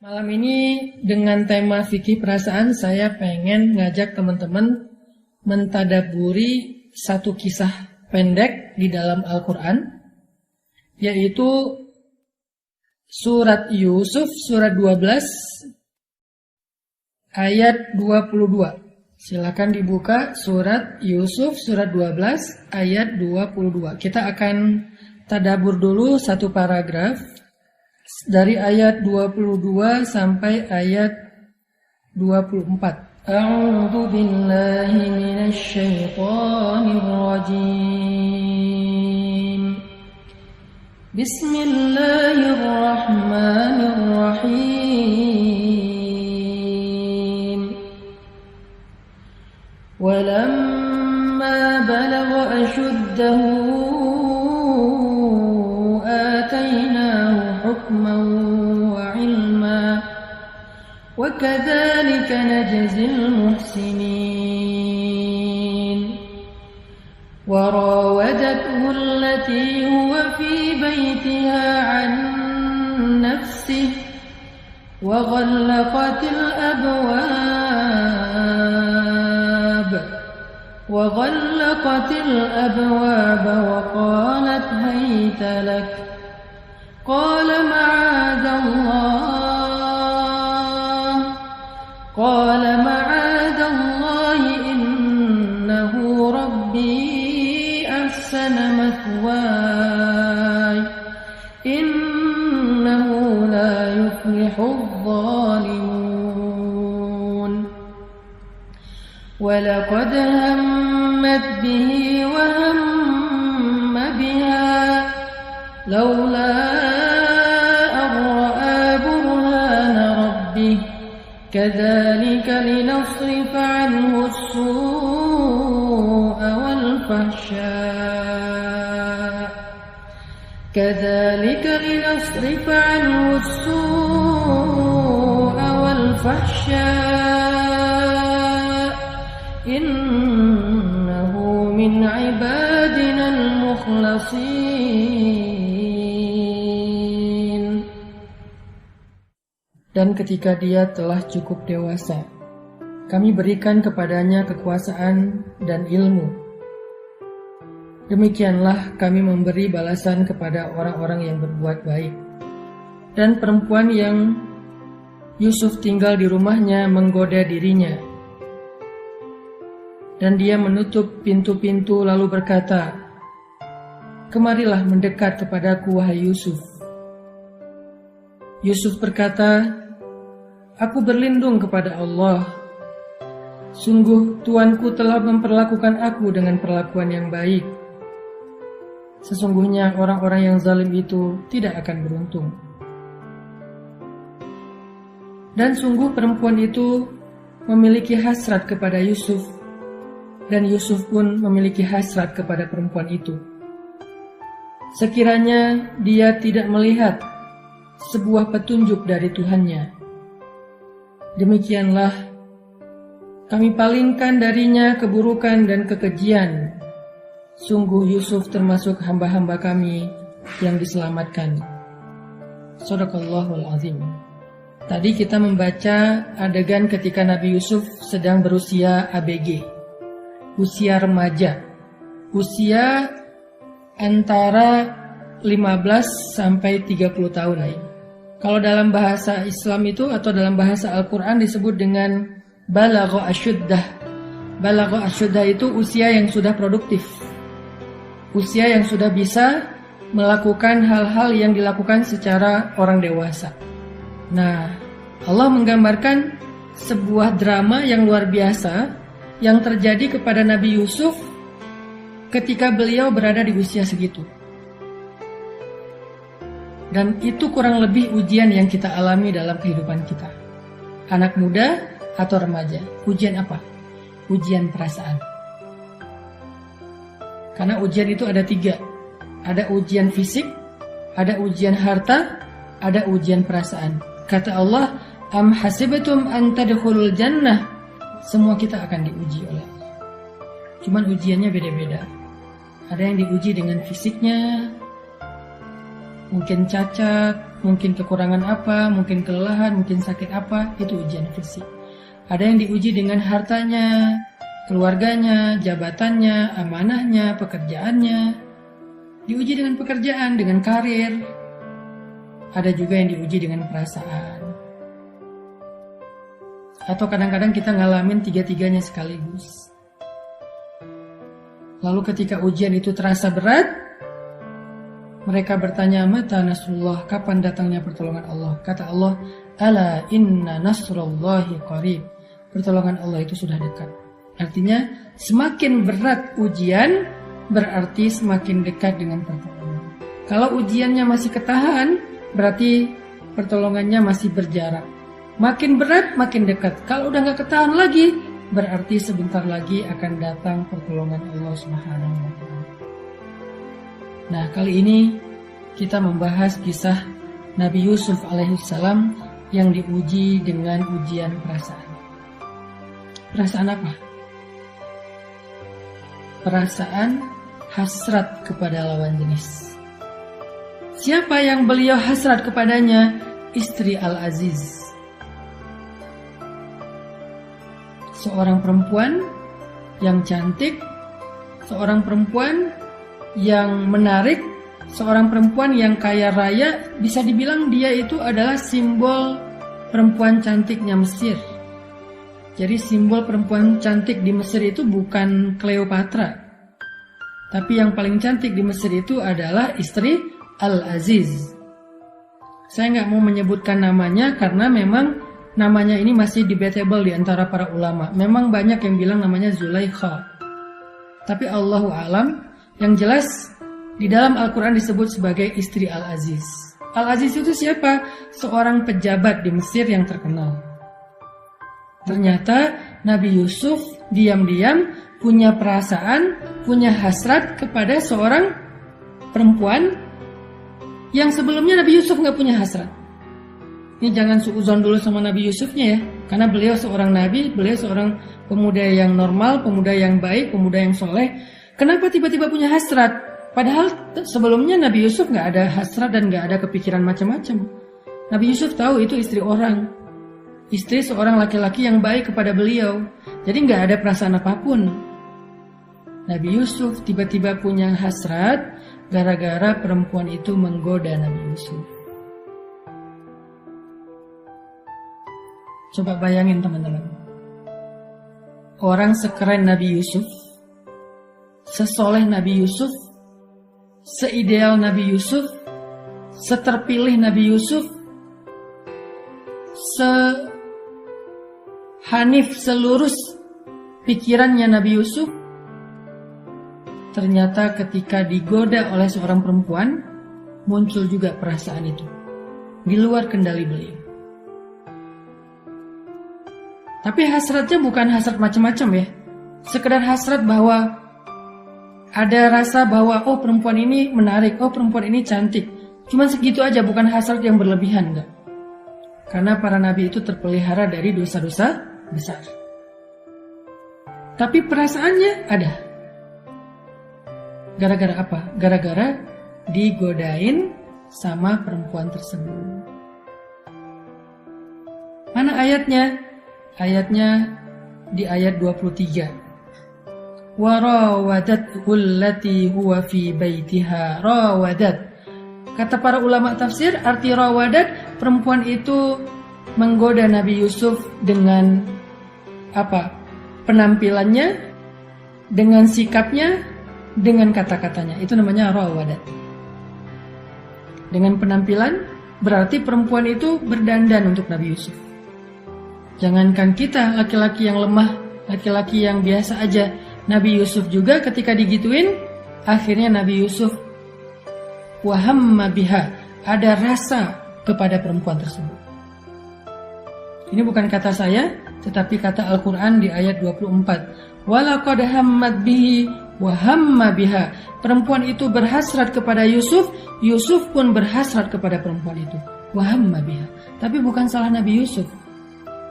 Malam ini dengan tema fikih perasaan saya pengen ngajak teman-teman mentadaburi satu kisah pendek di dalam Al-Quran, yaitu surat Yusuf surat 12 ayat 22. Silakan dibuka surat Yusuf surat 12 ayat 22. Kita akan tadabur dulu satu paragraf dari ayat 22 sampai ayat 24. A'udzu billahi minasy syaithanir rajim. Bismillahirrahmanirrahim. Walamma balagha ashuddahu حكما وعلما وكذلك نجزي المحسنين وراودته التي هو في بيتها عن نفسه وغلقت الأبواب وقالت هيت لك قال معاذ الله إنه ربي أحسن مثواي إنه لا يفلح الظالمون ولقد همت به وهم بها لولا أن رأى برهان ربه كذلك لنصرف عنه السوء والفحشاء إنه من عبادنا المخلصين. Dan ketika dia telah cukup dewasa, kami berikan kepadanya kekuasaan dan ilmu. Demikianlah kami memberi balasan kepada orang-orang yang berbuat baik. Dan perempuan yang Yusuf tinggal di rumahnya menggoda dirinya. Dan dia menutup pintu-pintu lalu berkata, "Kemarilah mendekat kepadaku, wahai Yusuf." Yusuf berkata, "Aku berlindung kepada Allah. Sungguh Tuanku telah memperlakukan aku dengan perlakuan yang baik. Sesungguhnya orang-orang yang zalim itu tidak akan beruntung." Dan sungguh perempuan itu memiliki hasrat kepada Yusuf, dan Yusuf pun memiliki hasrat kepada perempuan itu. Sekiranya dia tidak melihat sebuah petunjuk dari Tuhannya, demikianlah kami palingkan darinya keburukan dan kekejian. Sungguh Yusuf termasuk hamba-hamba kami yang diselamatkan. Shadaqallahul azim. Tadi kita membaca adegan ketika Nabi Yusuf sedang berusia ABG, usia remaja, usia antara 15 sampai 30 tahun. Kalau dalam bahasa Islam itu atau dalam bahasa Al-Quran disebut dengan balagha asyuddah. Balagha asyuddah itu usia yang sudah produktif, usia yang sudah bisa melakukan hal-hal yang dilakukan secara orang dewasa. Nah, Allah menggambarkan sebuah drama yang luar biasa yang terjadi kepada Nabi Yusuf ketika beliau berada di usia segitu. Dan itu kurang lebih ujian yang kita alami dalam kehidupan kita. Anak muda atau remaja, ujian apa? Ujian perasaan. Karena ujian itu ada 3. Ada ujian fisik, ada ujian harta, ada ujian perasaan. Kata Allah, am hasibatum an tadkhulul jannah. Semua kita akan diuji oleh Allah. Cuman ujiannya beda-beda. Ada yang diuji dengan fisiknya, mungkin cacat, mungkin kekurangan apa, mungkin kelelahan, mungkin sakit apa, itu ujian fisik. Ada yang diuji dengan hartanya, keluarganya, jabatannya, amanahnya, pekerjaannya. Diuji dengan pekerjaan, dengan karir. Ada juga yang diuji dengan perasaan. Atau kadang-kadang kita ngalamin tiga-tiganya sekaligus. Lalu ketika ujian itu terasa berat, mereka bertanya, mata nasrullah, kapan datangnya pertolongan Allah? Kata Allah, ala inna nasrullahi qarib. Pertolongan Allah itu sudah dekat. Artinya, semakin berat ujian, berarti semakin dekat dengan pertolongan. Kalau ujiannya masih ketahan, berarti pertolongannya masih berjarak. Makin berat, makin dekat. Kalau udah gak ketahan lagi, berarti sebentar lagi akan datang pertolongan Allah Subhanahu wa Ta'ala. Nah, kali ini kita membahas kisah Nabi Yusuf alaihissalam yang diuji dengan ujian perasaan. Perasaan apa? Perasaan hasrat kepada lawan jenis. Siapa yang beliau hasrat kepadanya? Istri Al-Aziz. Seorang perempuan yang cantik, seorang perempuan yang menarik, seorang perempuan yang kaya raya, bisa dibilang dia itu adalah simbol perempuan cantiknya Mesir. Jadi simbol perempuan cantik di Mesir itu bukan Cleopatra, tapi yang paling cantik di Mesir itu adalah istri Al-Aziz. Saya nggak mau menyebutkan namanya karena memang namanya ini masih debatable di antara para ulama. Memang banyak yang bilang namanya Zulaikha, tapi Allahu a'lam. Yang jelas di dalam Al-Quran disebut sebagai istri Al-Aziz. Al-Aziz itu siapa? Seorang pejabat di Mesir yang terkenal. Ternyata Nabi Yusuf diam-diam punya perasaan, punya hasrat kepada seorang perempuan yang sebelumnya Nabi Yusuf gak punya hasrat. Ini jangan suudzon dulu sama Nabi Yusufnya ya, karena beliau seorang nabi, beliau seorang pemuda yang normal, pemuda yang baik, pemuda yang soleh. Kenapa tiba-tiba punya hasrat? Padahal sebelumnya Nabi Yusuf gak ada hasrat dan gak ada kepikiran macam-macam. Nabi Yusuf tahu itu istri orang, istri seorang laki-laki yang baik kepada beliau. Jadi gak ada perasaan apapun. Nabi Yusuf tiba-tiba punya hasrat gara-gara perempuan itu menggoda Nabi Yusuf. Coba bayangin teman-teman. Orang sekeren Nabi Yusuf, sesoleh Nabi Yusuf, seideal Nabi Yusuf, seterpilih Nabi Yusuf, sehanif selurus pikirannya Nabi Yusuf, ternyata ketika digoda oleh seorang perempuan, muncul juga perasaan itu di luar kendali beliau. Tapi hasratnya bukan hasrat macam-macam ya, sekedar hasrat bahwa ada rasa bahwa oh perempuan ini menarik, oh perempuan ini cantik. Cuma segitu aja, bukan hasrat yang berlebihan, enggak. Karena para nabi itu terpelihara dari dosa-dosa besar. Tapi perasaannya ada. Gara-gara apa? Gara-gara digodain sama perempuan tersebut. Mana ayatnya? Ayatnya di ayat 23. Warawadathu allati huwa fi baitiha. Rawadat. Kata para ulama tafsir, arti rawadat, perempuan itu menggoda Nabi Yusuf dengan apa? Penampilannya, dengan sikapnya, dengan kata-katanya. Itu namanya rawadat. Dengan penampilan, berarti perempuan itu berdandan untuk Nabi Yusuf. Jangankan kita, laki-laki yang lemah, laki-laki yang biasa aja, Nabi Yusuf juga ketika digituin, akhirnya Nabi Yusuf wahamma biha, ada rasa kepada perempuan tersebut. Ini bukan kata saya, tetapi kata Al-Quran di ayat 24. Walaqad hammat bihi wahamma biha. Perempuan itu berhasrat kepada Yusuf, Yusuf pun berhasrat kepada perempuan itu. Wahamma biha. Tapi bukan salah Nabi Yusuf.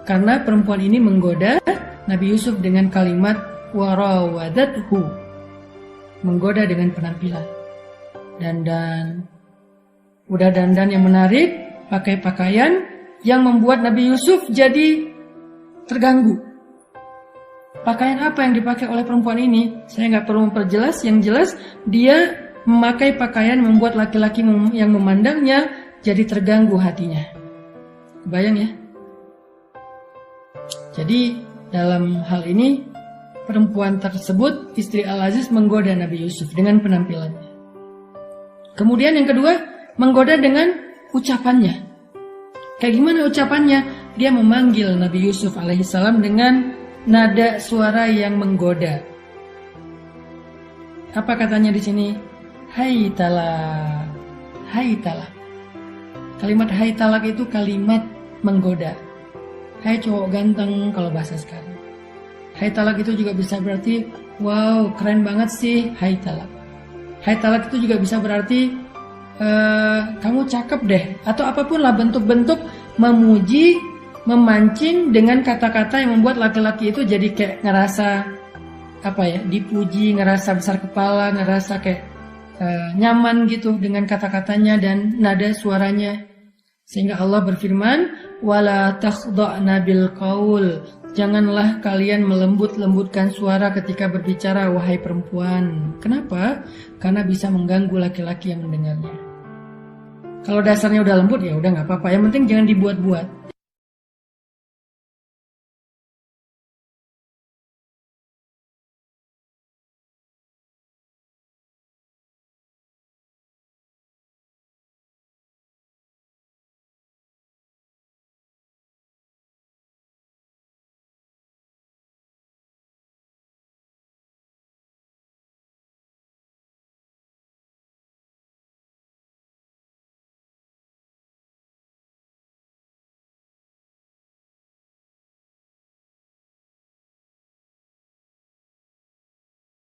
Karena perempuan ini menggoda Nabi Yusuf dengan kalimat warawadathu, menggoda dengan penampilan, dandan, Udah dandan yang menarik, pakai pakaian yang membuat Nabi Yusuf jadi terganggu. Pakaian apa yang dipakai oleh perempuan ini? Saya nggak perlu memperjelas, yang jelas dia memakai pakaian membuat laki-laki yang memandangnya jadi terganggu hatinya. Bayang ya? Jadi dalam hal ini perempuan tersebut, istri Al-Aziz, menggoda Nabi Yusuf dengan penampilannya. Kemudian yang kedua, menggoda dengan ucapannya. Kayak gimana ucapannya? Dia memanggil Nabi Yusuf alaihissalam dengan nada suara yang menggoda. Apa katanya di sini? Hai talak, hai talak. Kalimat hai talak itu kalimat menggoda. Hai cowok ganteng kalau bahasa sekarang. Hai talak itu juga bisa berarti wow keren banget sih, hai talak. Hai talak itu juga bisa berarti kamu cakep deh, atau apapun lah bentuk-bentuk memuji, memancing dengan kata-kata yang membuat laki-laki itu jadi kayak ngerasa apa ya, dipuji, ngerasa besar kepala, ngerasa kayak nyaman gitu dengan kata-katanya dan nada suaranya. Sehingga Allah berfirman, wala takhda'na bil qaul. Janganlah kalian melembut-lembutkan suara ketika berbicara, wahai perempuan. Kenapa? Karena bisa mengganggu laki-laki yang mendengarnya. Kalau dasarnya udah lembut ya udah nggak apa-apa. Yang penting jangan dibuat-buat.